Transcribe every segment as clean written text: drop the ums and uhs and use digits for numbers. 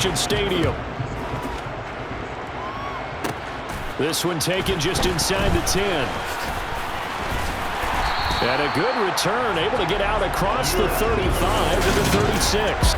Allegiant Stadium. This one taken just inside the 10. And a good return, able to get out across the 35 to the 36.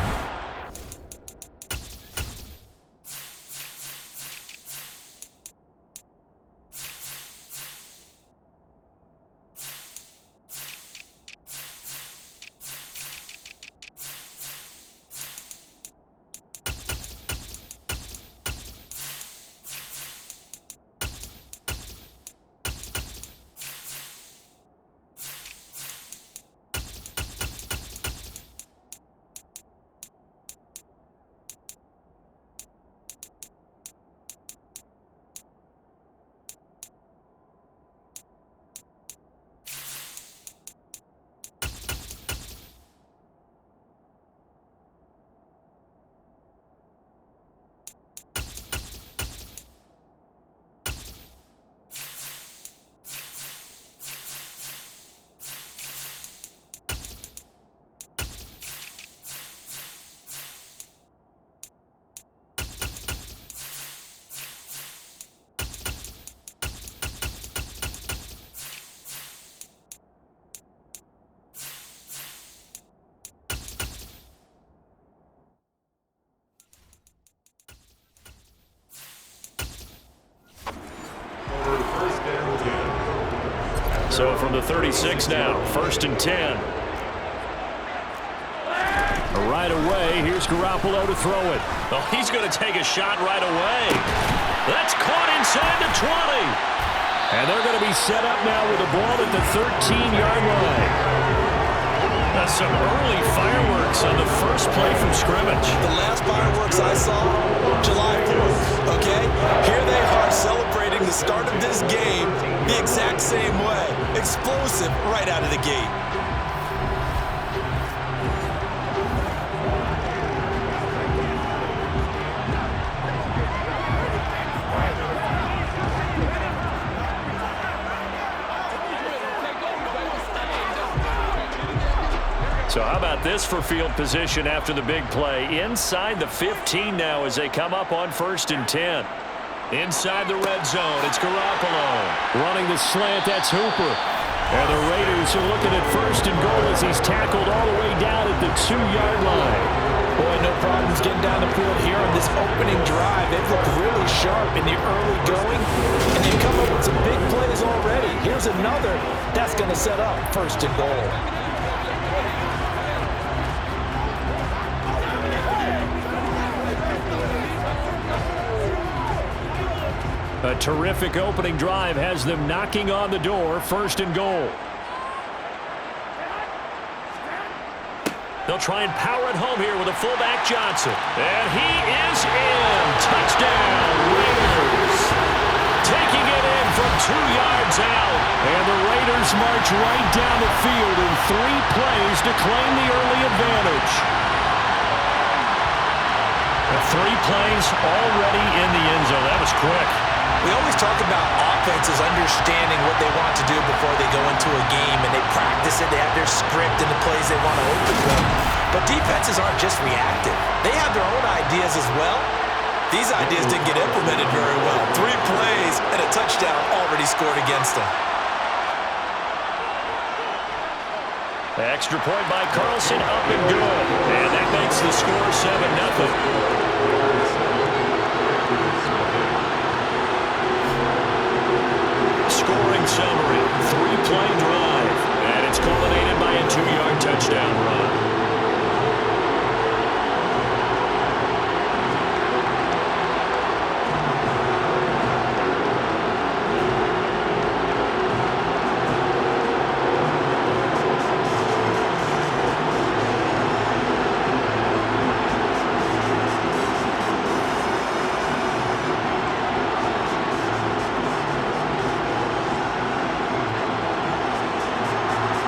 So from the 36 now, 1st and 10. Right away, here's Garoppolo to throw it. Oh, he's going to take a shot right away. That's caught inside the 20. And they're going to be set up now with the ball at the 13-yard line. That's some early fireworks on the first play from scrimmage. The last fireworks I saw, July 4th, okay? Here they are celebrating the start of this game the exact same way. Explosive right out of the gate. So how about this for field position after the big play? Inside the 15 now as they come up on 1st and 10. Inside the red zone, it's Garoppolo. Running the slant, that's Hooper. And the Raiders are looking at 1st and goal as he's tackled all the way down at the 2-yard line. Boy, no problems getting down the field here on this opening drive. They've looked really sharp in the early going, and they've come up with some big plays already. Here's another that's going to set up 1st and goal. A terrific opening drive has them knocking on the door, 1st and goal. They'll try and power it home here with a fullback Johnson. And he is in. Touchdown, Raiders. Taking it in from 2 yards out. And the Raiders march right down the field in 3 plays to claim the early advantage. 3 plays already in the end zone. That was quick. We always talk about offenses understanding what they want to do before they go into a game, and they practice it. They have their script and the plays they want to open with. But defenses aren't just reactive. They have their own ideas as well. These ideas didn't get implemented very well. 3 plays and a touchdown already scored against them. Extra point by Carlson, up and good. And that makes the score 7-0. Scoring summary, 3-play drive, and it's culminated by a 2-yard touchdown run.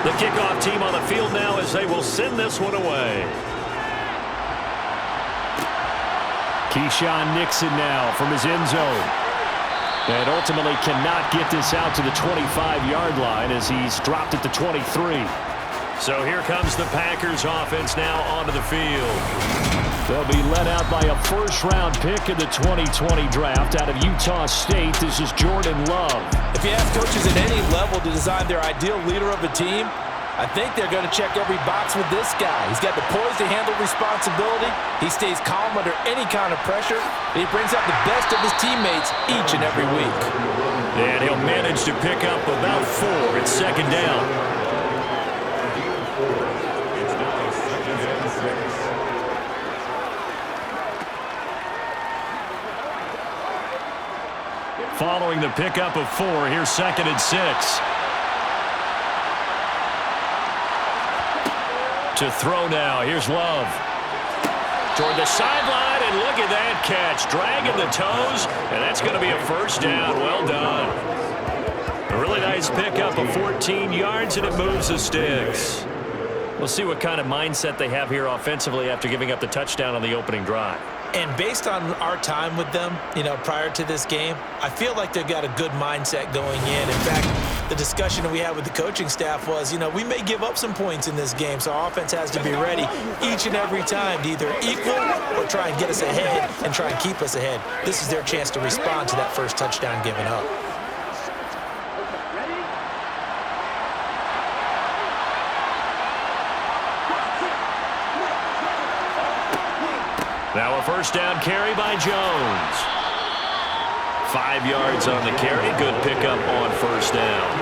The kickoff team on the field now as they will send this one away. Keyshawn Nixon now from his end zone. And ultimately cannot get this out to the 25-yard line as he's dropped at the 23. So here comes the Packers offense now onto the field. They'll be led out by a first-round pick in the 2020 draft out of Utah State. This is Jordan Love. If you ask coaches at any level to design their ideal leader of a team, I think they're going to check every box with this guy. He's got the poise to handle responsibility. He stays calm under any kind of pressure. And he brings out the best of his teammates each and every week. And he'll manage to pick up about 4. It's second down. Following the pickup of 4, here's second and 6. To throw now, here's Love. Toward the sideline, and look at that catch. Dragging the toes, and that's going to be a first down. Well done. A really nice pickup of 14 yards, and it moves the sticks. We'll see what kind of mindset they have here offensively after giving up the touchdown on the opening drive. And based on our time with them, prior to this game, I feel like they've got a good mindset going in. In fact, the discussion that we had with the coaching staff was, we may give up some points in this game, so our offense has to be ready each and every time to either equal or try and get us ahead and try and keep us ahead. This is their chance to respond to that first touchdown given up. Now a first down carry by Jones. 5 yards on the carry. Good pickup on first down.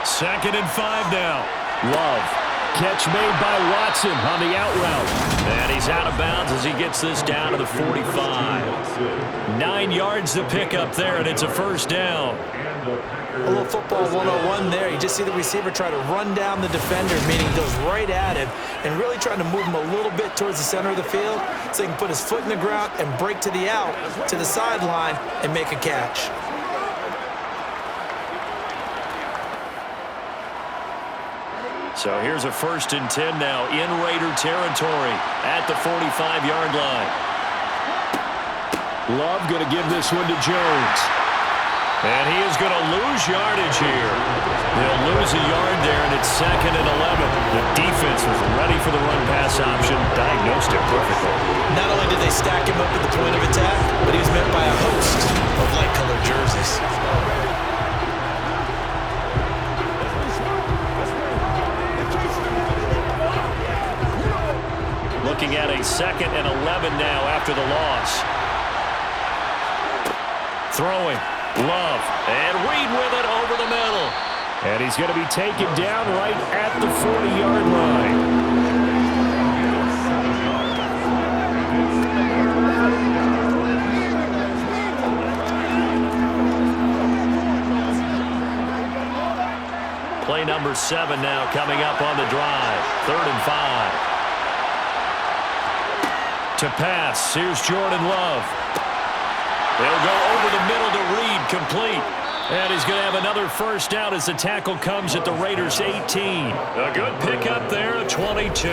Second and 5 now. Love. Catch made by Watson on the out route. And he's out of bounds as he gets this down to the 45. 9 yards to pick up there, and it's a first down. A little football 101 there. You just see the receiver try to run down the defender, meaning he goes right at him, and really trying to move him a little bit towards the center of the field so he can put his foot in the ground and break to the out, to the sideline, and make a catch. So here's a first and 10 now in Raider territory at the 45-yard line. Love going to give this one to Jones. And he is going to lose yardage here. They'll lose a yard there, and it's second and 11. The defense was ready for the run-pass option, diagnosed it perfectly. Not only did they stack him up at the point of attack, but he was met by a host of light-colored jerseys. Looking at a second and 11 now after the loss. Throwing. Love. And Reed with it over the middle. And he's going to be taken down right at the 40-yard line. Play number 7 now coming up on the drive. 3rd and 5. To pass, here's Jordan Love. They'll go over the middle to Reed, complete. And he's going to have another first down as the tackle comes at the Raiders' 18. A good pickup there, 22.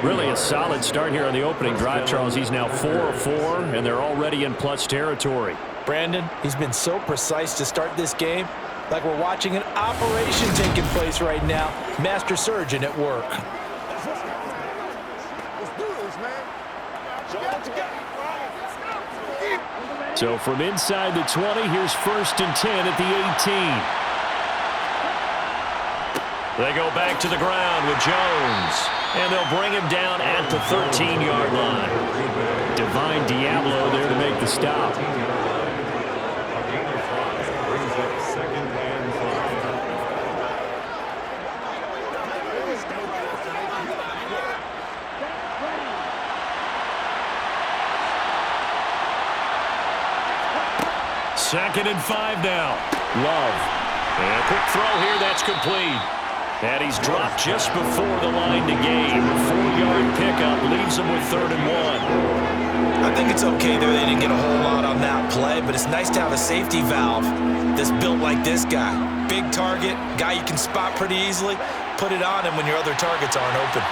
Really a solid start here on the opening drive, Charles. He's now 4 of 4, and they're already in plus territory. Brandon, he's been so precise to start this game, like we're watching an operation taking place right now. Master surgeon at work. So from inside the 20, here's first and 10 at the 18. They go back to the ground with Jones. And they'll bring him down at the 13-yard line. Divine Diablo there to make the stop. Second and 5 now. Love. And a quick throw here, that's complete. And he's dropped just before the line to gain. A 4-yard pickup leaves him with 3rd and 1. I think it's okay there. They didn't get a whole lot on that play, but it's nice to have a safety valve that's built like this guy. Big target, guy you can spot pretty easily. Put it on him when your other targets aren't open.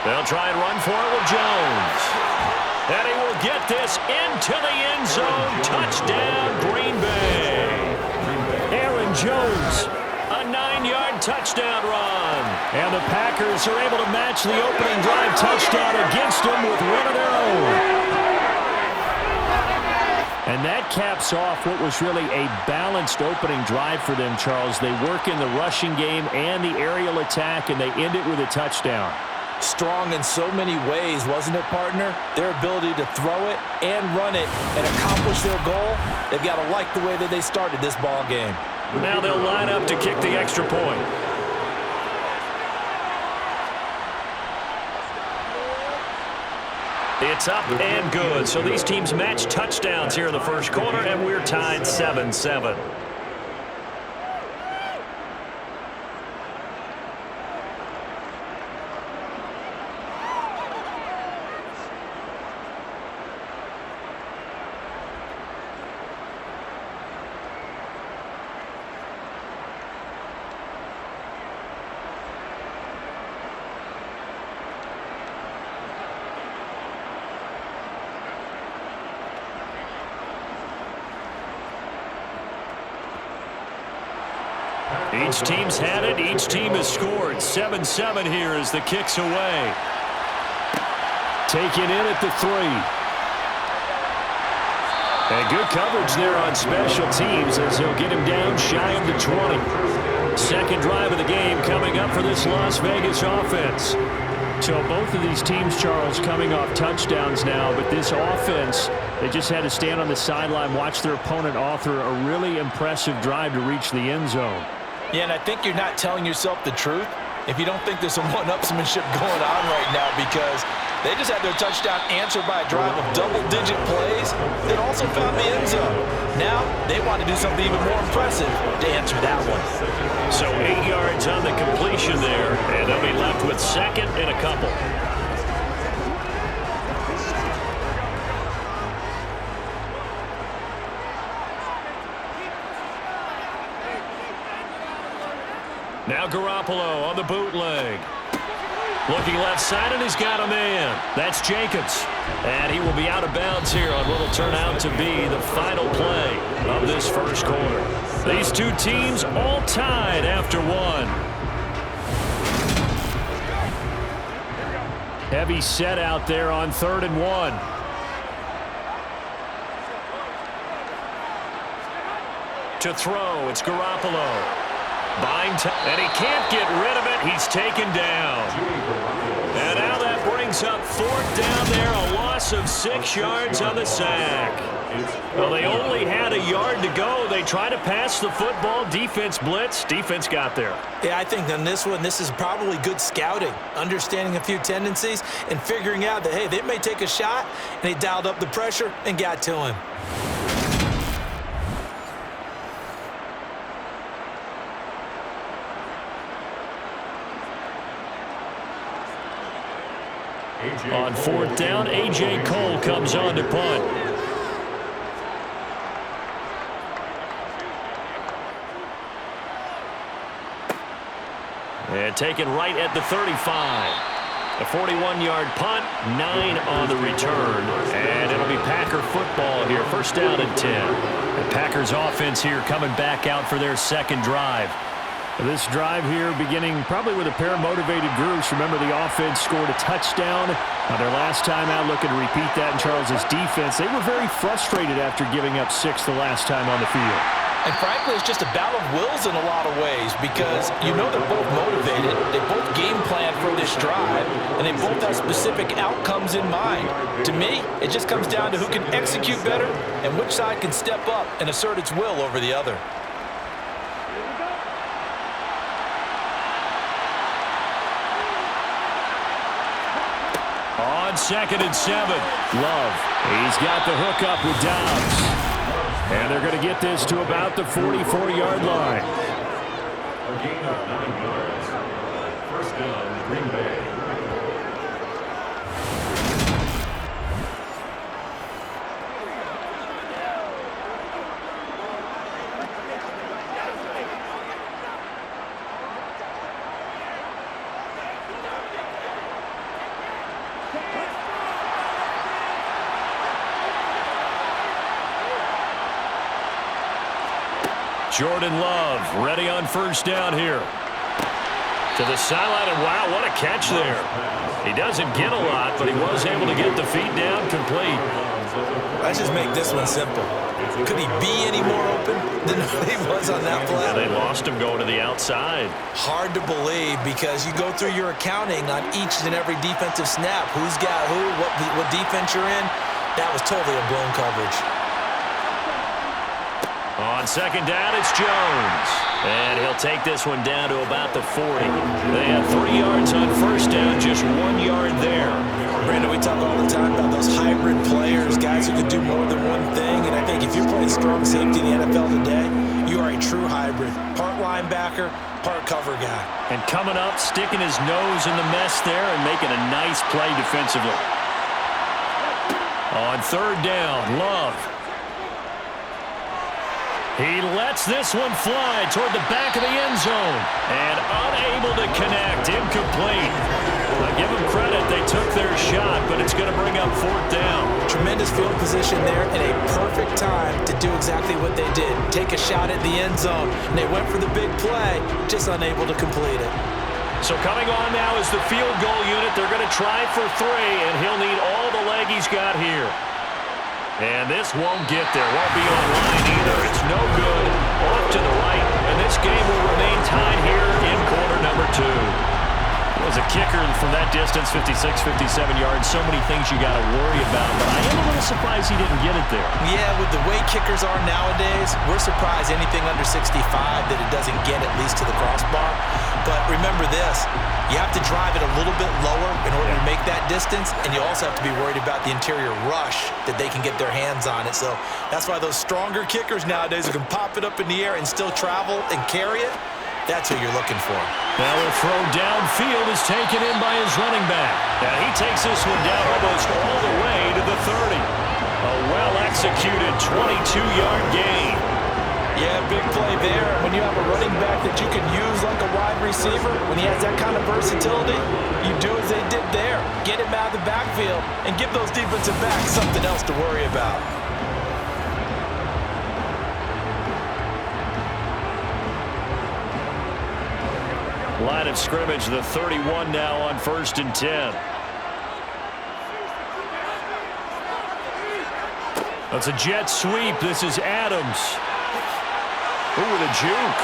They'll try and run for it with Jones. And he will get this into the end zone. Touchdown, Green Bay. Aaron Jones, a 9-yard touchdown run. And the Packers are able to match the opening drive touchdown against them with one of their own. And that caps off what was really a balanced opening drive for them, Charles. They work in the rushing game and the aerial attack, and they end it with a touchdown. Strong in so many ways, wasn't it, partner? Their ability to throw it and run it and accomplish their goal, they've got to like the way that they started this ball game. Now they'll line up to kick the extra point. It's up and good. So these teams match touchdowns here in the first quarter, and we're tied 7-7. Each team's had it. Each team has scored. 7-7 here as the kick's away. Taken in at the 3. And good coverage there on special teams as he'll get him down shy of the 20. Second drive of the game coming up for this Las Vegas offense. So both of these teams, Charles, coming off touchdowns now, but this offense, they just had to stand on the sideline, watch their opponent author a really impressive drive to reach the end zone. Yeah, and I think you're not telling yourself the truth if you don't think there's some one-upsmanship going on right now, because they just had their touchdown answered by a drive of double-digit plays that also found the end zone. Now they want to do something even more impressive to answer that one. So 8 yards on the completion there, and they'll be left with second and a couple. Now Garoppolo on the bootleg. Looking left side, and he's got a man. That's Jacobs. And he will be out of bounds here on what will turn out to be the final play of this first quarter. These two teams all tied after one. Heavy set out there on 3rd and 1. To throw, it's Garoppolo. Buying time, and he can't get rid of it. He's taken down. And now that brings up 4th down there, a loss of 6 yards on the sack. Well, they only had a yard to go. They tried to pass the football. Defense blitz. Defense got there. Yeah, I think on this one, this is probably good scouting, understanding a few tendencies and figuring out that, hey, they may take a shot, and they dialed up the pressure and got to him. On 4th down, A.J. Cole comes on to punt. And taken right at the 35. A 41-yard punt, 9 on the return. And it'll be Packer football here. 1st down and 10. The Packers offense here coming back out for their second drive. This drive here beginning probably with a pair of motivated groups. Remember, the offense scored a touchdown. Their last time out, looking to repeat that in Charles's defense. They were very frustrated after giving up 6 the last time on the field. And frankly, it's just a battle of wills in a lot of ways, because you know they're both motivated. They both game plan for this drive, and they both have specific outcomes in mind. To me, it just comes down to who can execute better and which side can step up and assert its will over the other. On 2nd and 7, Love. He's got the hook up with Dobbs. And they're going to get this to about the 44-yard line. First down, Green Bay. Jordan Love ready on first down here. To the sideline, and wow, what a catch there. He doesn't get a lot, but he was able to get the feet down complete. Let's just make this one simple. Could he be any more open than he was on that play? Yeah, they lost him going to the outside. Hard to believe because you go through your accounting on each and every defensive snap. Who's got who, what defense you're in. That was totally a blown coverage. On second down, it's Jones. And he'll take this one down to about the 40. They have 3 yards on first down, just 1 yard there. Brandon, we talk all the time about those hybrid players, guys who can do more than one thing. And I think if you're playing strong safety in the NFL today, you are a true hybrid. Part linebacker, part cover guy. And coming up, sticking his nose in the mess there and making a nice play defensively. On third down, Love. He lets this one fly toward the back of the end zone. And unable to connect. Incomplete. I give them credit. They took their shot, but it's going to bring up fourth down. Tremendous field position there and a perfect time to do exactly what they did. Take a shot at the end zone. And they went for the big play, just unable to complete it. So coming on now is the field goal unit. They're going to try for 3, and he'll need all the leg he's got here. And this won't get there. Won't be online either. It's no good. Off to the right. And this game will remain tied here in quarter number 2. As a kicker from that distance, 56, 57 yards, so many things you got to worry about. But I am a little surprised he didn't get it there. Yeah, with the way kickers are nowadays, we're surprised anything under 65 that it doesn't get at least to the crossbar. But remember this, you have to drive it a little bit lower in order to make that distance, and you also have to be worried about the interior rush that they can get their hands on it. So that's why those stronger kickers nowadays who can pop it up in the air and still travel and carry it, that's who you're looking for. Now the throw downfield is taken in by his running back. Now he takes this one down almost all the way to the 30. A well-executed 22-yard gain. Yeah, big play there. When you have a running back that you can use like a wide receiver, when he has that kind of versatility, you do as they did there. Get him out of the backfield and give those defensive backs something else to worry about. Line of scrimmage, the 31 now on 1st and 10. That's a jet sweep. This is Adams. Ooh, with a juke.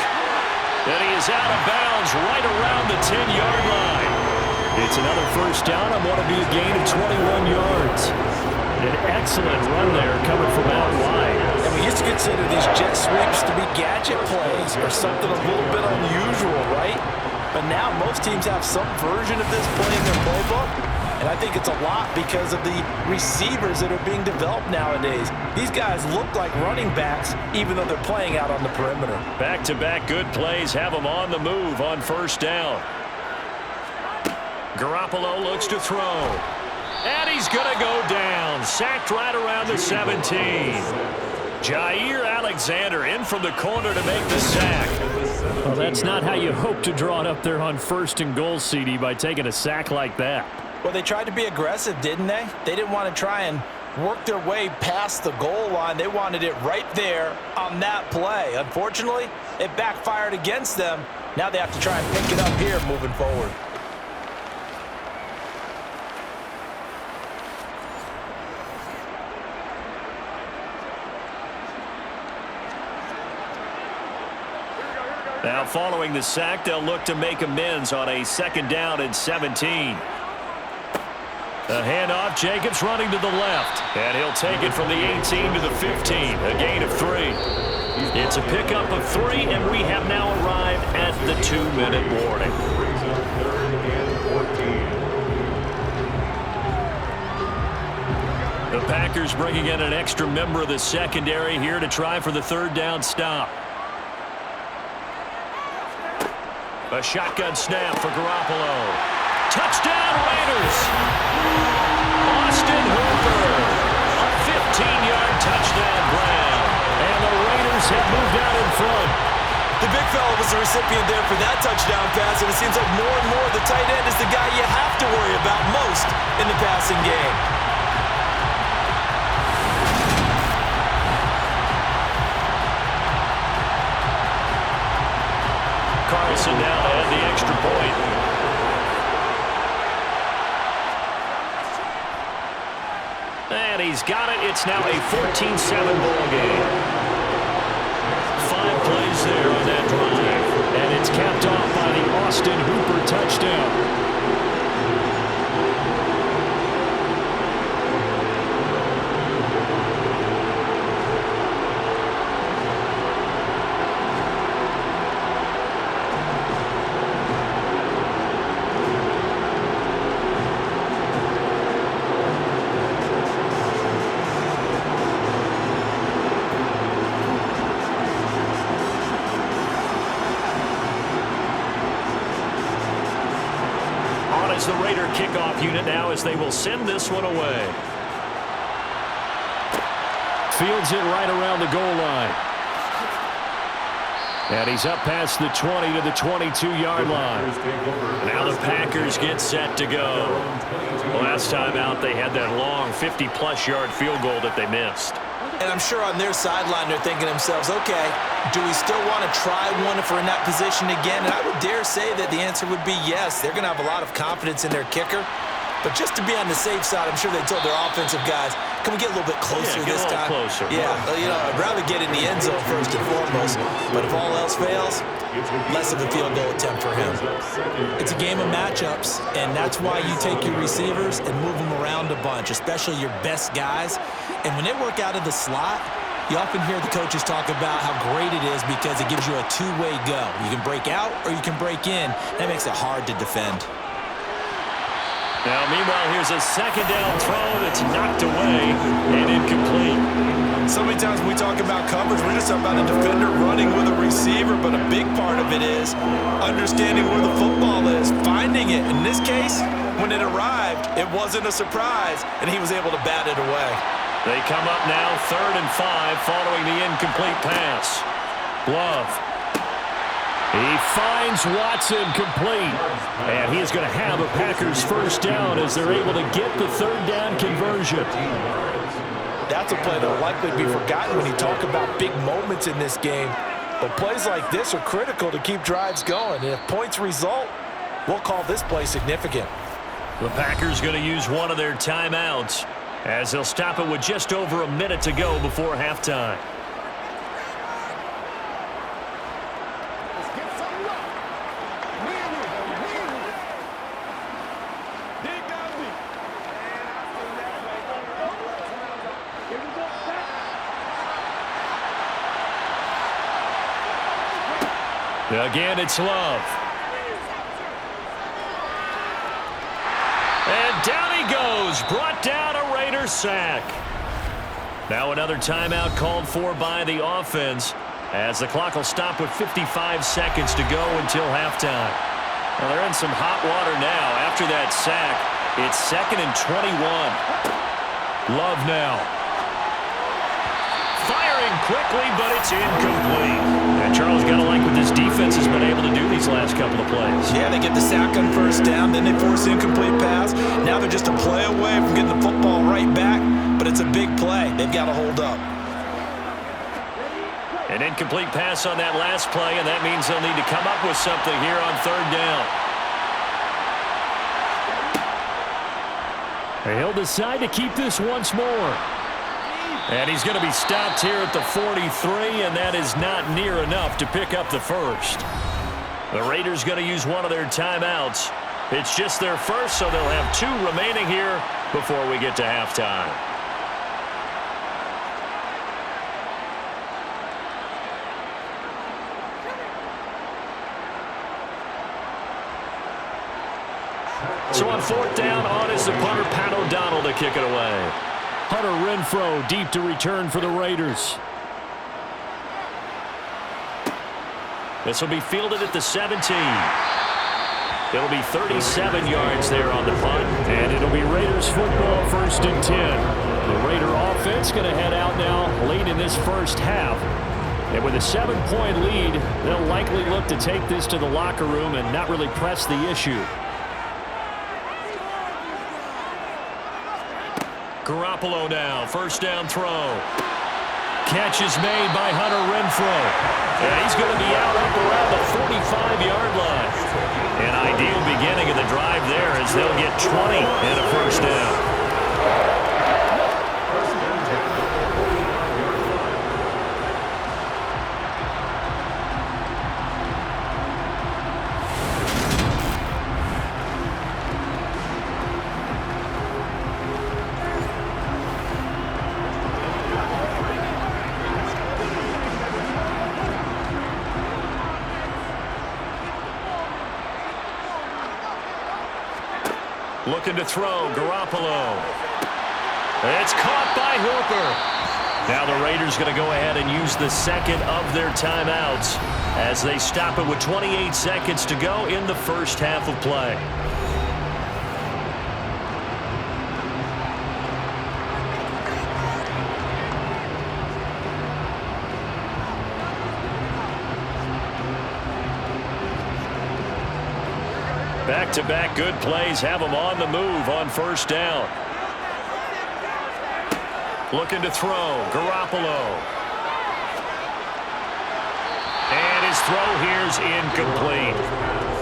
And he is out of bounds right around the 10-yard line. It's another first down on what will be a gain of 21 yards. An excellent run there coming from out wide. And we used to consider these jet sweeps to be gadget plays or something a little bit unusual, right? But now most teams have some version of this play in their playbook. And I think it's a lot because of the receivers that are being developed nowadays. These guys look like running backs even though they're playing out on the perimeter. Back-to-back good plays have them on the move on first down. Garoppolo looks to throw. And he's going to go down. Sacked right around the 17. Jair Alexander in from the corner to make the sack. Well, that's not how you hope to draw it up there on 1st and goal, CD, by taking a sack like that. Well, they tried to be aggressive, didn't they? They didn't want to try and work their way past the goal line. They wanted it right there on that play. Unfortunately, it backfired against them. Now they have to try and pick it up here moving forward. Now following the sack, they'll look to make amends on a 2nd down and 17. The handoff, Jacobs running to the left. And he'll take it from the 18 to the 15, a gain of 3. It's a pickup of 3, and we have now arrived at the 2-minute warning. The Packers bringing in an extra member of the secondary here to try for the 3rd down stop. A shotgun snap for Garoppolo. Touchdown, Raiders! Austin Hooper. A 15-yard touchdown grab. And the Raiders have moved out in front. The big fella was the recipient there for that touchdown pass, and it seems like more and more the tight end is the guy you have to worry about most in the passing game. Carlson now to add the extra point. And he's got it. It's now a 14-7 ball game. 5 plays there on that drive. And it's capped off by the Austin Hooper touchdown. The Raider kickoff unit now as they will send this one away. Fields it right around the goal line. And he's up past the 20 to the 22-yard line. Now the Packers get set to go. Last time out, they had that long 50-plus yard field goal that they missed. And I'm sure on their sideline they're thinking to themselves, okay, do we still want to try one if we're in that position again? And I would dare say that the answer would be yes. They're going to have a lot of confidence in their kicker. But just to be on the safe side, I'm sure they told their offensive guys, can we get a little bit closer this time? Closer. Yeah, you know, I'd rather get in the end zone first and foremost. But if all else fails, less of a field goal attempt for him. It's a game of matchups, and that's why you take your receivers and move them around a bunch, especially your best guys. And when they work out of the slot, you often hear the coaches talk about how great it is because it gives you a two-way go. You can break out or you can break in. That makes it hard to defend. Now, meanwhile, here's a second down throw that's knocked away and incomplete. So many times when we talk about coverage, we're just talking about a defender running with a receiver, but a big part of it is understanding where the football is, finding it. In this case, when it arrived, it wasn't a surprise, and he was able to bat it away. They come up now 3rd and 5 following the incomplete pass. Love. He finds Watson complete. And he is going to have a Packers first down as they're able to get the 3rd down conversion. That's a play that will likely be forgotten when you talk about big moments in this game. But plays like this are critical to keep drives going. And if points result, we'll call this play significant. The Packers going to use one of their timeouts as they'll stop it with just over a minute to go before halftime. Again, it's Love. And down he goes. Brought down a Raider sack. Now another timeout called for by the offense as the clock will stop with 55 seconds to go until halftime. Well, they're in some hot water now. After that sack, it's 2nd and 21. Love now. Firing quickly, but it's incomplete. And Charles, got to like what this defense has been able to do these last couple of plays. Yeah, they get the sack on 1st down, then they force incomplete pass. Now they're just a play away from getting the football right back, but it's a big play. They've got to hold up. An incomplete pass on that last play, and that means they'll need to come up with something here on 3rd down. He'll decide to keep this once more. And he's going to be stopped here at the 43, and that is not near enough to pick up the first. The Raiders going to use one of their timeouts. It's just their first, so they'll have 2 remaining here before we get to halftime. So on 4th down, on is the punter, Pat O'Donnell, to kick it away. Hunter Renfrow deep to return for the Raiders. This will be fielded at the 17. It'll be 37 yards there on the punt. And it'll be Raiders football, 1st and 10. The Raider offense going to head out now late in this first half. And with a 7-point lead, they'll likely look to take this to the locker room and not really press the issue. Garoppolo now, 1st down throw. Catch is made by Hunter Renfrow. And he's going to be out up around the 45-yard line. An ideal beginning of the drive there as they'll get 20 and a 1st down. Looking to throw, Garoppolo. It's caught by Hooper. Now the Raiders going to go ahead and use the second of their timeouts as they stop it with 28 seconds to go in the first half of play. Back-to-back good plays have them on the move on 1st down. Looking to throw, Garoppolo. And his throw here's incomplete.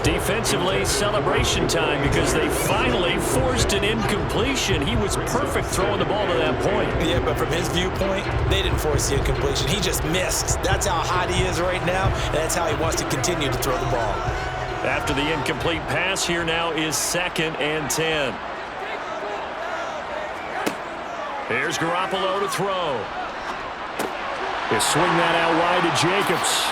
Defensively, celebration time because they finally forced an incompletion. He was perfect throwing the ball to that point. Yeah, but from his viewpoint, they didn't force the incompletion. He just missed. That's how hot he is right now, and that's how he wants to continue to throw the ball. After the incomplete pass, here now is 2nd and 10. Here's Garoppolo to throw. He'll swing that out wide to Jacobs.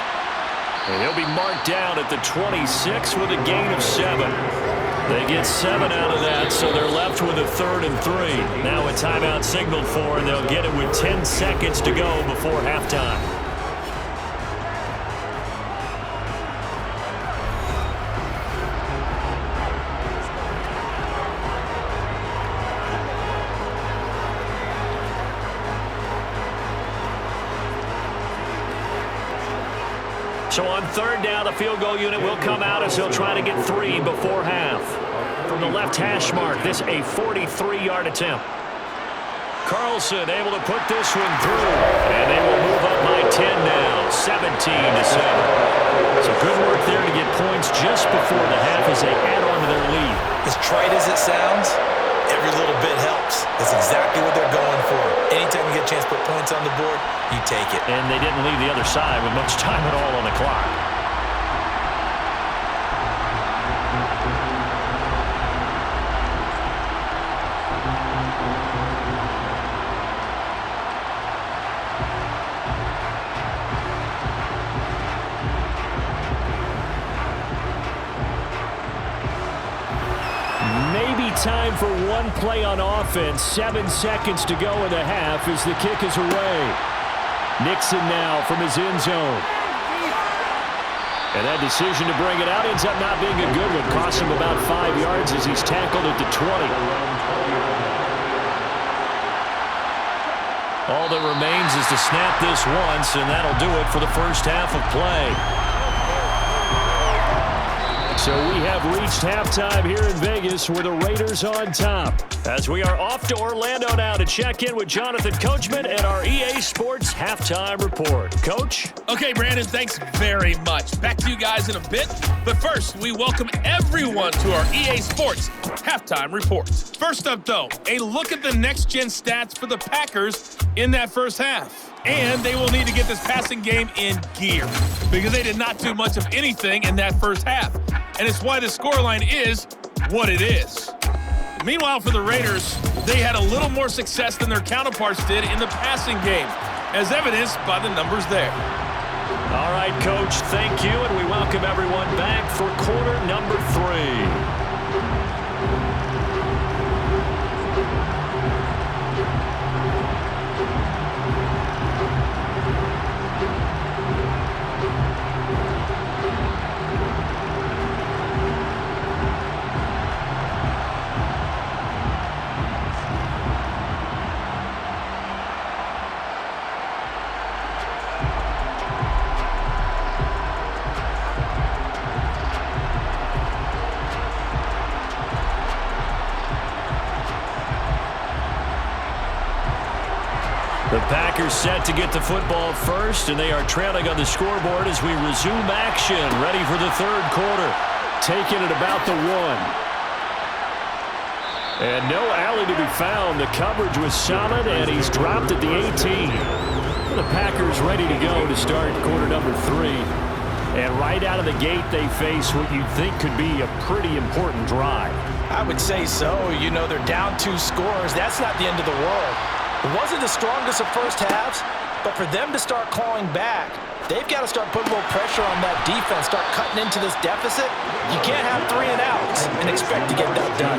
And he'll be marked down at the 26 with a gain of 7. They get 7 out of that, so they're left with a 3rd and 3. Now a timeout signaled for, and they'll get it with 10 seconds to go before halftime. So on 3rd down, the field goal unit will come out as they'll try to get 3 before half. From the left hash mark, this a 43-yard attempt. Carlson able to put this one through. And they will move up by 10 now, 17-7. So good work there to get points just before the half as they add on to their lead. As trite as it sounds, every little bit helps. That's exactly what they're going for. Anytime you get a chance to put points on the board, you take it. And they didn't leave the other side with much time at all on the clock. Time for one play on offense. 7 seconds to go in the half as the kick is away. Nixon now from his end zone. And that decision to bring it out ends up not being a good one. Cost him about 5 yards as he's tackled at the 20. All that remains is to snap this once, and that'll do it for the first half of play. So we have reached halftime here in Vegas with the Raiders on top. As we are off to Orlando now to check in with Jonathan Coachman and our EA Sports Halftime Report. Coach? Okay, Brandon, thanks very much. Back to you guys in a bit. But first, we welcome everyone to our EA Sports Halftime Report. First up, though, a look at the next-gen stats for the Packers in that first half. And they will need to get this passing game in gear because they did not do much of anything in that first half. And it's why the scoreline is what it is. Meanwhile, for the Raiders, they had a little more success than their counterparts did in the passing game, as evidenced by the numbers there. All right, Coach, thank you, and we welcome everyone back for quarter number 3. The Packers set to get the football first, and they are trailing on the scoreboard as we resume action, ready for the third quarter. Taking it about the 1. And no alley to be found. The coverage was solid, and he's dropped at the 18. The Packers ready to go to start quarter number 3. And right out of the gate, they face what you think could be a pretty important drive. I would say so. You know, they're down 2 scores. That's not the end of the world. It wasn't the strongest of first halves, but for them to start clawing back, they've got to start putting a little pressure on that defense, start cutting into this deficit. You can't have 3 and outs and expect to get that done.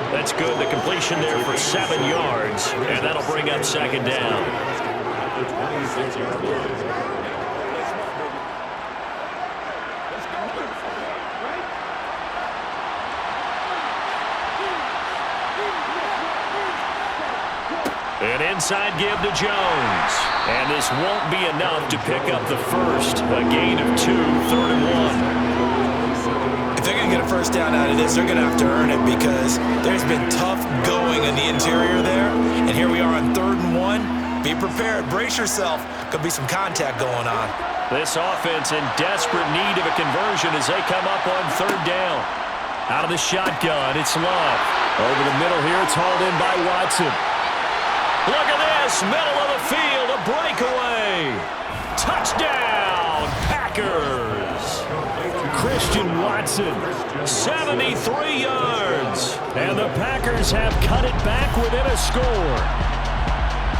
That's good. The completion there for 7 yards, and that'll bring up second down. An inside give to Jones. And this won't be enough to pick up the first. A gain of 2, 3rd and 1. If they're going to get a first down out of this, they're going to have to earn it because there's been tough going in the interior there. And here we are on 3rd and 1. Be prepared. Brace yourself. Could be some contact going on. This offense in desperate need of a conversion as they come up on 3rd down. Out of the shotgun, it's Love. Over the middle here, it's hauled in by Watson. Look at this, middle of the field, a breakaway. Touchdown, Packers. Christian Watson, 73 yards. And the Packers have cut it back within a score.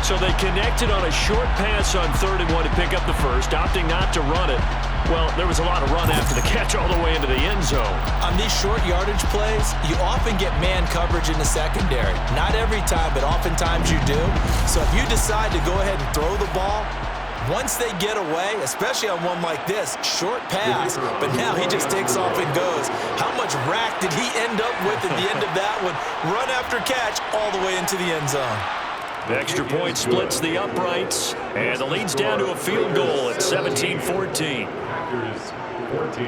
So they connected on a short pass on 3rd and 1 to pick up the first, opting not to run it. Well, there was a lot of run after the catch all the way into the end zone. On these short yardage plays, you often get man coverage in the secondary. Not every time, but oftentimes you do. So if you decide to go ahead and throw the ball, once they get away, especially on one like this, short pass, but now he just takes off and goes. How much rack did he end up with at the end of that one? Run after catch all the way into the end zone. The extra point splits the uprights, and the lead's down to a field goal at 17-14. Packers 14.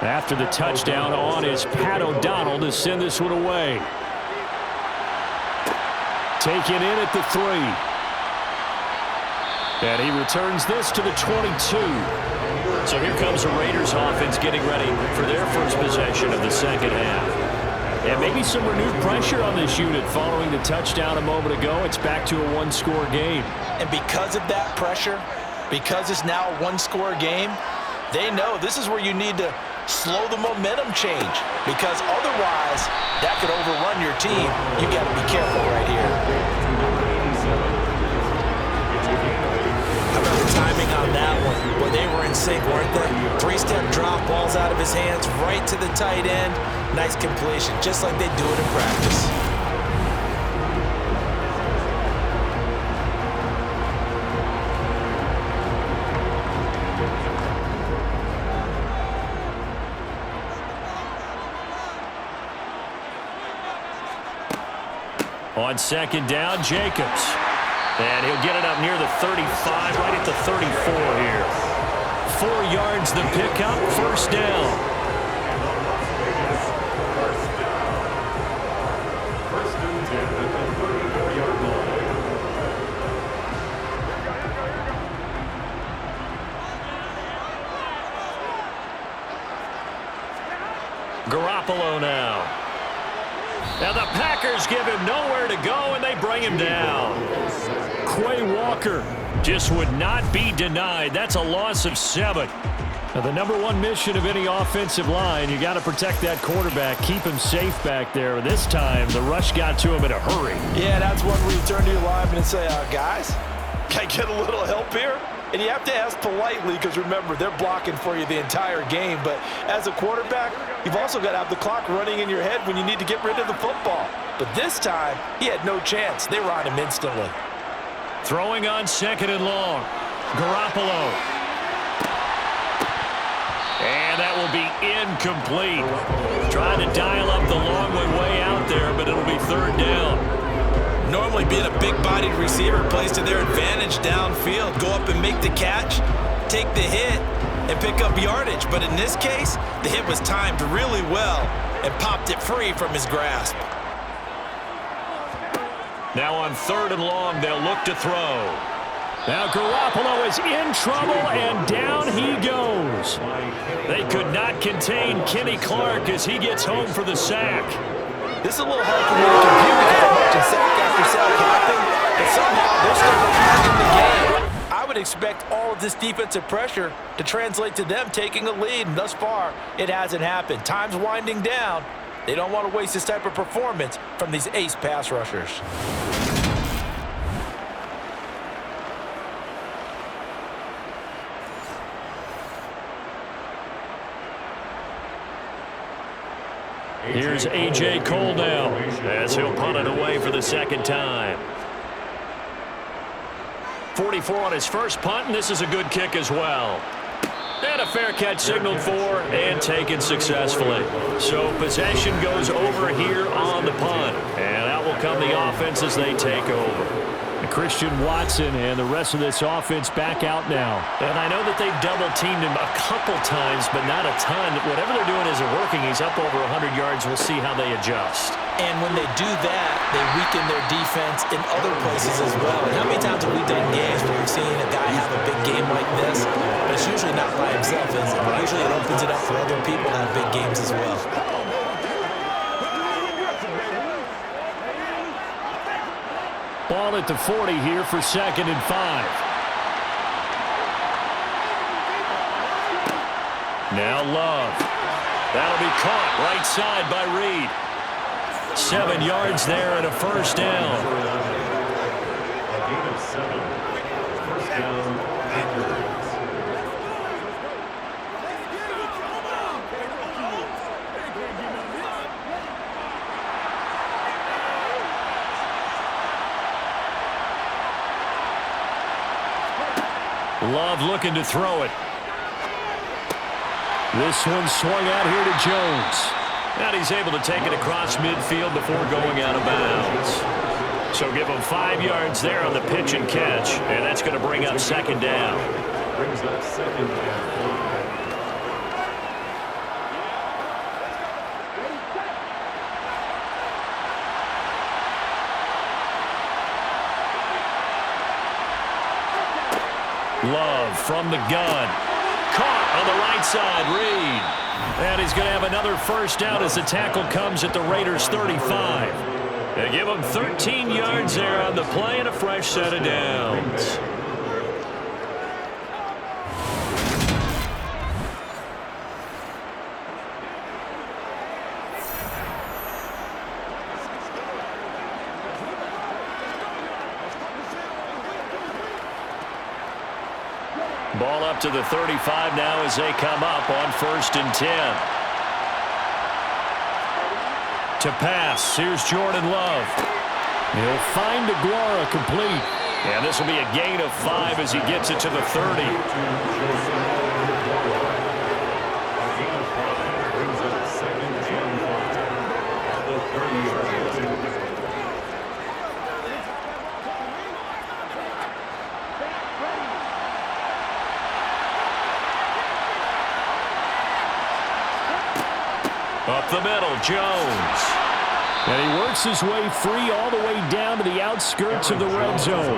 After the touchdown on is Pat O'Donnell to send this one away. Taken in at the 3. And he returns this to the 22. So here comes the Raiders offense getting ready for their first possession of the second half. And maybe some renewed pressure on this unit following the touchdown a moment ago. It's back to a 1-score game. And because of that pressure, because it's now a 1-score game, they know this is where you need to slow the momentum change, because otherwise that could overrun your team. You got to be careful right here. How about the timing on that one? Boy, they were in sync, weren't they? 3-step drop, balls out of his hands, right to the tight end. Nice completion, just like they do it in practice. On second down, Jacobs. And he'll get it up near the 35, right at the 34 here. 4 yards the pickup, first down. Garoppolo now. Now the Packers give him nowhere to go, and they bring him down. Quay Walker just would not be denied. That's a loss of 7. Now the #1 mission of any offensive line, you got to protect that quarterback, keep him safe back there. This time, the rush got to him in a hurry. Yeah, that's one where you turn to your lineman and say, guys, can I get a little help here? And you have to ask politely because, remember, they're blocking for you the entire game. But as a quarterback, you've also got to have the clock running in your head when you need to get rid of the football. But this time, he had no chance. They were on him instantly. Throwing on 2nd and long. Garoppolo. And that will be incomplete. Trying to dial up the long way out there, but it'll be 3rd down. Normally being a big-bodied receiver plays to their advantage downfield. Go up and make the catch, take the hit, and pick up yardage. But in this case, the hit was timed really well and popped it free from his grasp. Now on 3rd and long, they'll look to throw. Now Garoppolo is in trouble, and down he goes. They could not contain Kenny Clark as he gets home for the sack. This is a little hard for me to compute because I'm watching sack after sack happen, but somehow they're still back in the game. I would expect all of this defensive pressure to translate to them taking a lead, and thus far, it hasn't happened. Time's winding down. They don't want to waste this type of performance from these ace pass rushers. Here's A.J. Cole now as he'll punt it away for the 2nd time. 44 on his first punt, and this is a good kick as well. And a fair catch signaled for and taken successfully. So possession goes over here on the punt. And out will come the offense as they take over. Christian Watson and the rest of this offense back out now. And I know that they've double-teamed him a couple times, but not a ton. Whatever they're doing isn't working. He's up over 100 yards. We'll see how they adjust. And when they do that, they weaken their defense in other places as well. And how many times have we done games where we've seen a guy have a big game like this? But it's usually not by himself, is it? Usually it opens it up for other people to have big games as well. Ball at the 40 here for 2nd and 5. Now Love. That'll be caught right side by Reed. 7 yards there and a 1st down. A gain of 7. 1st down, Packers. Love looking to throw it. This one swung out here to Jones. And he's able to take it across midfield before going out of bounds. So give him 5 yards there on the pitch and catch. And that's going to bring up 2nd down. Brings up 2nd down. Love from the gun. Caught on the right side, Reed. And he's going to have another 1st down as the tackle comes at the Raiders' 35. They give him 13 yards there on the play and a fresh set of downs. Ball up to the 35 now as they come up on 1st and 10. To pass, here's Jordan Love. He'll find Aguara complete. And this will be a gain of 5 as he gets it to the 30. Up the middle, Jones. And he works his way free all the way down to the outskirts of the red zone.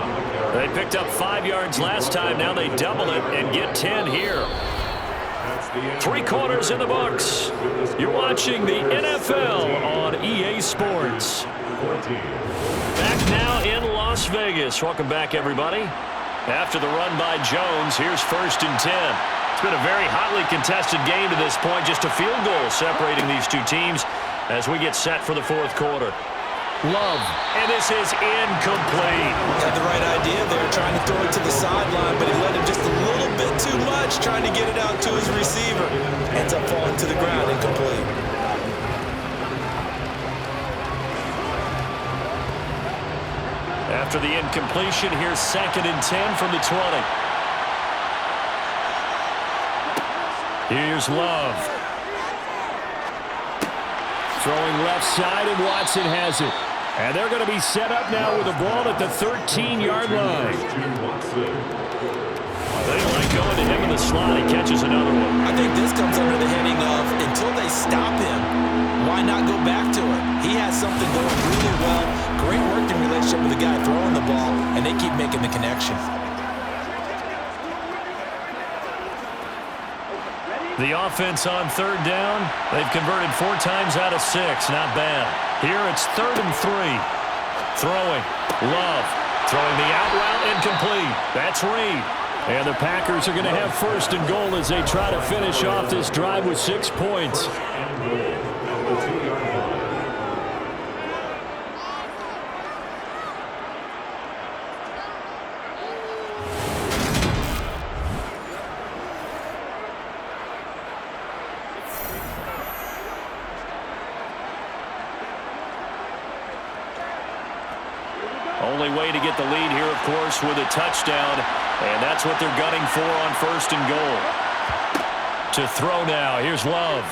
They picked up 5 yards last time. Now they double it and get 10 here. 3 quarters in the books. You're watching the NFL on EA Sports. Back now in Las Vegas. Welcome back, everybody. After the run by Jones, here's 1st and 10. It's been a very hotly contested game to this point. Just a field goal separating these two teams as we get set for the 4th quarter. Love, and this is incomplete. Had the right idea there, trying to throw it to the sideline, but he let him just a little bit too much, trying to get it out to his receiver. Ends up falling to the ground, incomplete. After the incompletion, here's 2nd and 10 from the 20. Here's Love. Throwing left side, and Watson has it. And they're going to be set up now with the ball at the 13-yard line. They don't like going to him in the slot. He catches another one. I think this comes under the heading of, until they stop him, why not go back to him? He has something going really well. Great working relationship with the guy throwing the ball, and they keep making the connection. The offense on 3rd down. They've converted 4 times out of 6. Not bad. Here it's 3rd and 3. Throwing. Love. Throwing the out route incomplete. That's Reed. And the Packers are going to have 1st and goal as they try to finish off this drive with 6 points. Only way to get the lead here, of course, with a touchdown. And that's what they're gunning for on 1st and goal. To throw now. Here's Love.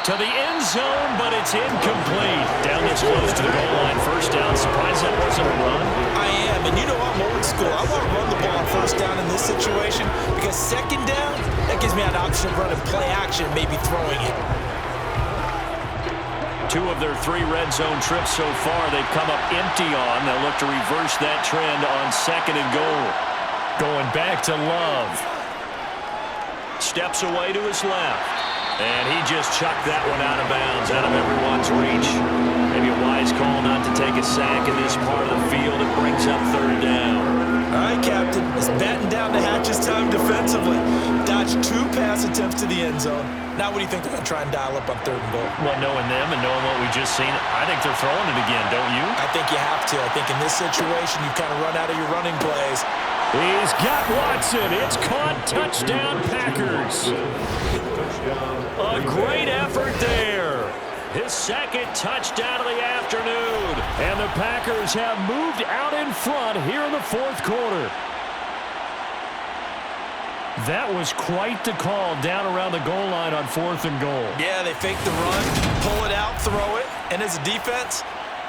To the end zone, but it's incomplete. Down this close to the goal line. 1st down. Surprised that wasn't a run. I am, and you know I'm old school. I want to run the ball on 1st down in this situation because 2nd down, that gives me an option of running play action, maybe throwing it. 2 of their 3 red zone trips so far they've come up empty on. They'll look to reverse that trend on 2nd and goal. Going back to Love. Steps away to his left. And he just chucked that one out of bounds, out of everyone's reach. Maybe a wise call not to take a sack in this part of the field. It brings up 3rd down. All right, Captain. It's batten down the hatches time defensively. Dodged 2 pass attempts to the end zone. Now what do you think they're going to try and dial up on 3rd and goal? Well, knowing them and knowing what we just seen, I think they're throwing it again, don't you? I think you have to. I think in this situation, you kind of run out of your running plays. He's got Watson. It's caught. Touchdown, Packers. A great effort there. His 2nd touchdown of the afternoon. And the Packers have moved out in front here in the 4th quarter. That was quite the call down around the goal line on 4th and goal. Yeah, they fake the run, pull it out, throw it. And as a defense,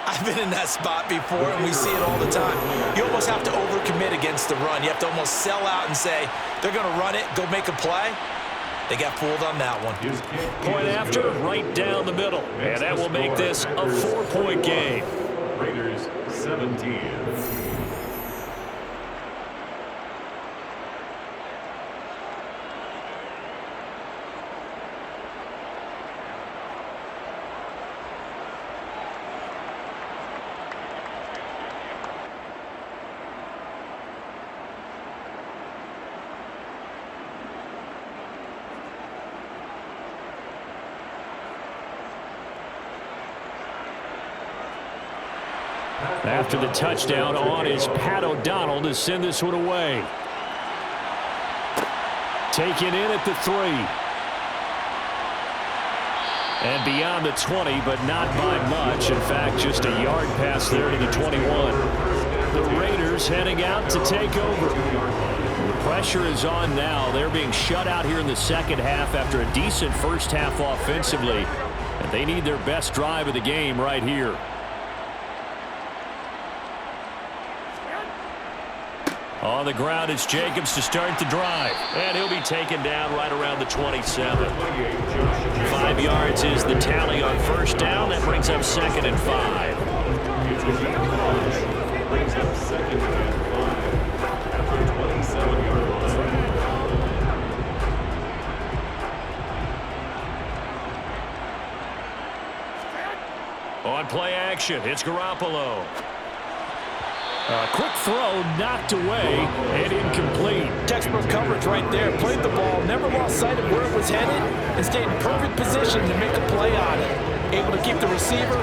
I've been in that spot before, and we see it all the time. You almost have to overcommit against the run. You have to almost sell out and say, they're going to run it, go make a play. They got fooled on that one. Point after, right down the middle. And that will make this a 4-point game. Raiders 17. After the touchdown on is Pat O'Donnell to send this one away. Taken in at the 3. And beyond the 20, but not by much. In fact, just a yard pass there to the 21. The Raiders heading out to take over. The pressure is on now. They're being shut out here in the 2nd half after a decent 1st half offensively. And they need their best drive of the game right here. On the ground, it's Jacobs to start the drive. And he'll be taken down right around the 27. 5 yards is the tally on 1st down. That brings up 2nd and 5. Brings up 2nd and 5 after 27-yard line. On play action, it's Garoppolo. A quick throw knocked away and incomplete. Textbook coverage right there. Played the ball, never lost sight of where it was headed, and stayed in perfect position to make a play on it. Able to keep the receiver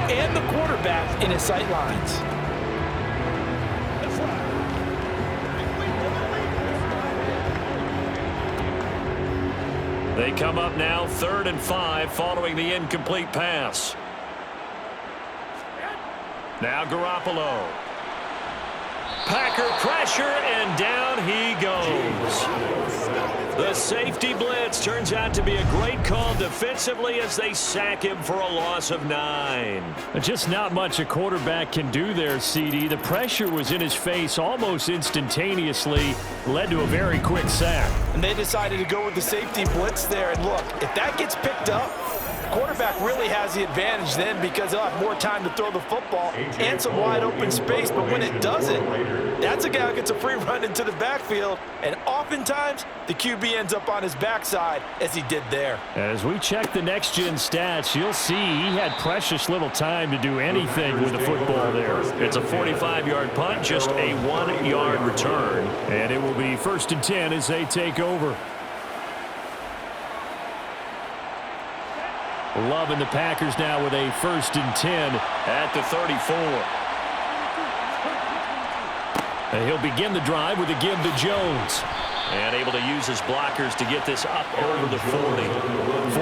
and the quarterback in his sight lines. They come up now 3rd and 5 following the incomplete pass. Now Garoppolo. Packer pressure, and down he goes. The safety blitz turns out to be a great call defensively as they sack him for a loss of 9. Just not much a quarterback can do there, CD. The pressure was in his face almost instantaneously, led to a very quick sack. And they decided to go with the safety blitz there. And look, if that gets picked up, quarterback really has the advantage then because they'll have more time to throw the football and some wide open space. But when it doesn't, that's a guy who gets a free run into the backfield. And oftentimes, the QB ends up on his backside as he did there. As we check the next-gen stats, you'll see he had precious little time to do anything with the football there. It's a 45-yard punt, just a 1-yard return. And it will be 1st and 10 as they take over. Loving the Packers now with a 1st and 10 at the 34. And he'll begin the drive with a give to Jones. And able to use his blockers to get this up over the 40.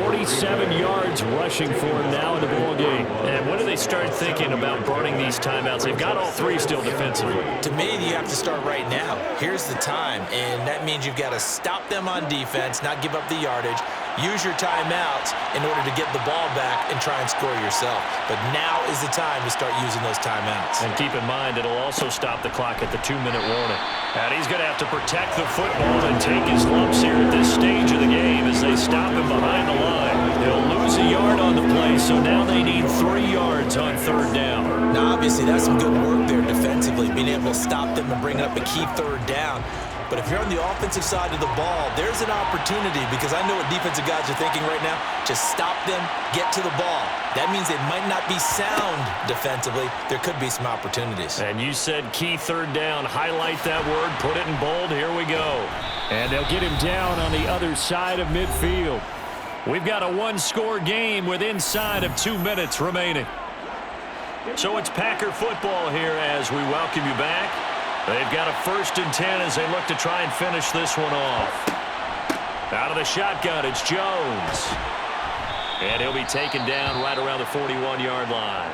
47 yards rushing for him now in the ball game. And when do they start thinking about burning these timeouts? They've got all 3 still defensively. To me, you have to start right now. Here's the time, and that means you've got to stop them on defense, not give up the yardage. Use your timeouts in order to get the ball back and try and score yourself. But now is the time to start using those timeouts. And keep in mind, it'll also stop the clock at the 2-minute warning. And he's going to have to protect the football and take his lumps here at this stage of the game as they stop him behind the line. They'll lose a yard on the play, so now they need 3 yards on 3rd down. Now, obviously, that's some good work there defensively, being able to stop them and bring up a key 3rd down. But if you're on the offensive side of the ball, there's an opportunity because I know what defensive guys are thinking right now. Just stop them, get to the ball. That means they might not be sound defensively. There could be some opportunities. And you said key 3rd down. Highlight that word. Put it in bold. Here we go. And they'll get him down on the other side of midfield. We've got a 1-score game with inside of 2 minutes remaining. So it's Packer football here as we welcome you back. They've got a 1st and 10 as they look to try and finish this one off. Out of the shotgun, it's Jones. And he'll be taken down right around the 41-yard line.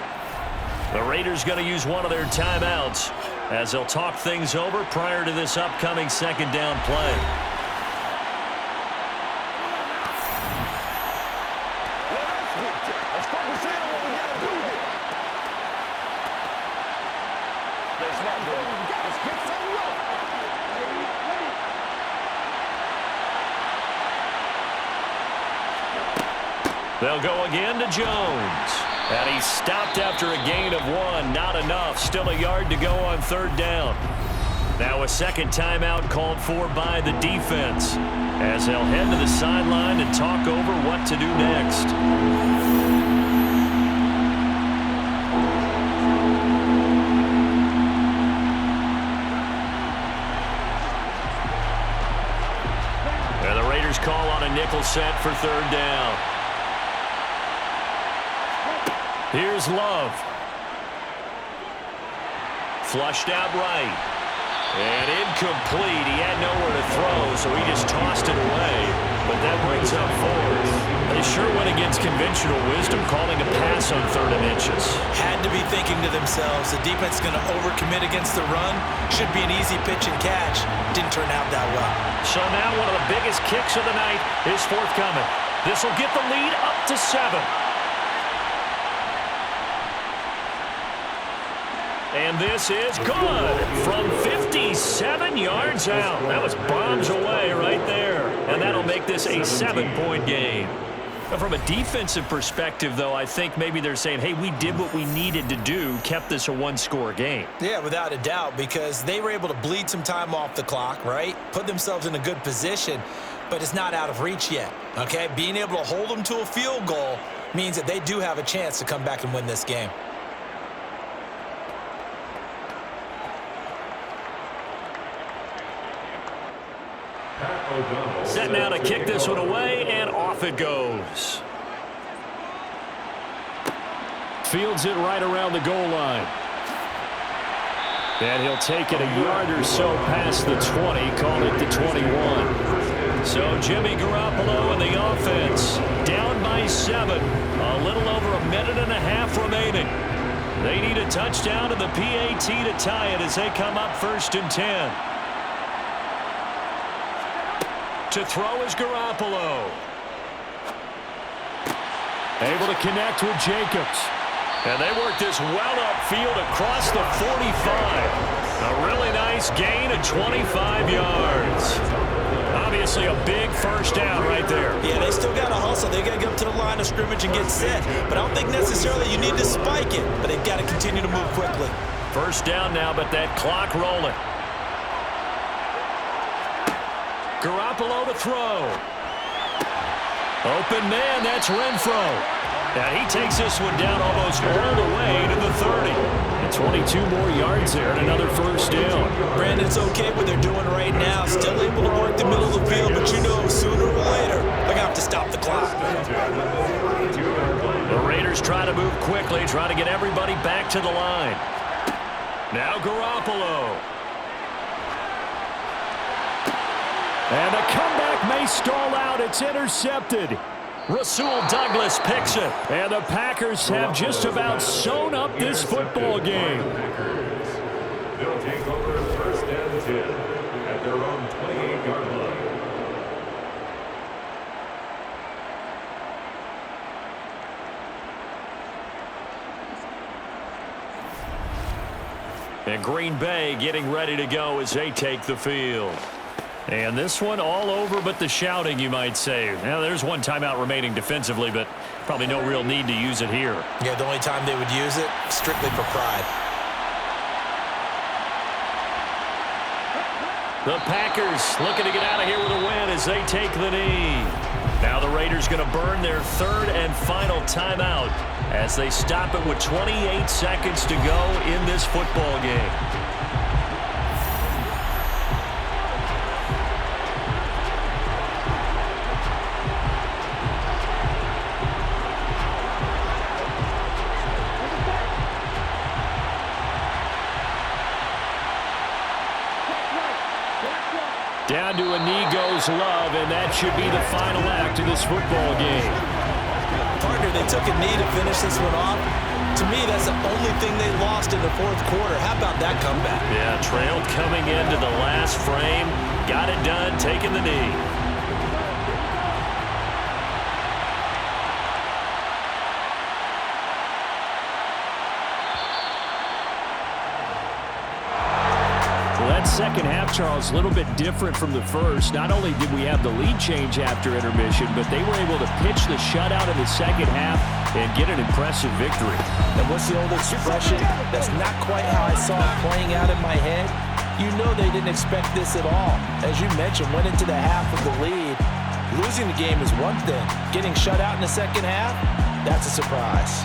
The Raiders going to use one of their timeouts as they'll talk things over prior to this upcoming 2nd down play. They'll go again to Jones. And he's stopped after a gain of 1. Not enough. Still a yard to go on 3rd down. Now a 2nd timeout called for by the defense as they'll head to the sideline and talk over what to do next. And the Raiders call on a nickel set for 3rd down. Here's Love. Flushed out right. And incomplete. He had nowhere to throw, so he just tossed it away. But that brings up 4th. They sure went against conventional wisdom, calling a pass on 3rd and inches. Had to be thinking to themselves, the defense is going to overcommit against the run. Should be an easy pitch and catch. Didn't turn out that well. So now one of the biggest kicks of the night is forthcoming. This will get the lead up to 7. And this is good from 57 yards out. That was bombs away right there. And that'll make this a 7-point game. From a defensive perspective, though, I think maybe they're saying, hey, we did what we needed to do, kept this a 1-score game. Yeah, without a doubt, because they were able to bleed some time off the clock, right? Put themselves in a good position, but it's not out of reach yet, okay? Being able to hold them to a field goal means that they do have a chance to come back and win this game. Set now to kick this one away, and off it goes. Fields it right around the goal line. And he'll take it a yard or so past the 20, call it the 21. So Jimmy Garoppolo and the offense down by 7. A little over a minute and a half remaining. They need a touchdown to the PAT to tie it as they come up 1st and 10. To throw is Garoppolo. Able to connect with Jacobs. And they work this well upfield across the 45. A really nice gain of 25 yards. Obviously a big first down right there. Yeah, they still got to hustle. They got to get up to the line of scrimmage and get set. But I don't think necessarily you need to spike it. But they've got to continue to move quickly. First down now, but that clock rolling. Garoppolo to throw. Open man, that's Renfro. Now he takes this one down almost all the way to the 30. And 22 more yards there and another first down. Brandon, it's okay what they're doing right now. Still able to work the middle of the field, but you know sooner or later they're going to have to stop the clock. The Raiders try to move quickly, try to get everybody back to the line. Now Garoppolo. And the comeback may stall out. It's intercepted. Rasul Douglas picks it. And the Packers have just about sewn up this football game. They'll take over 1st and 10 at their own 28-yard line. And Green Bay getting ready to go as they take the field. And this one all over but the shouting, you might say. Now, there's one timeout remaining defensively, but probably no real need to use it here. Yeah, the only time they would use it, strictly for pride. The Packers looking to get out of here with a win as they take the knee. Now the Raiders going to burn their 3rd and final timeout as they stop it with 28 seconds to go in this football game. Down to a knee goes Love, and that should be the final act of this football game. Partner, they took a knee to finish this one off. To me, that's the only thing they lost in the 4th quarter. How about that comeback? Yeah, trailed coming into the last frame. Got it done, taking the knee. That second half, Charles, a little bit different from the first. Not only did we have the lead change after intermission, but they were able to pitch the shutout in the second half and get an impressive victory. And what's the old expression? That's not quite how I saw it playing out in my head. You know they didn't expect this at all. As you mentioned, went into the half with the lead. Losing the game is one thing. Getting shut out in the second half, that's a surprise.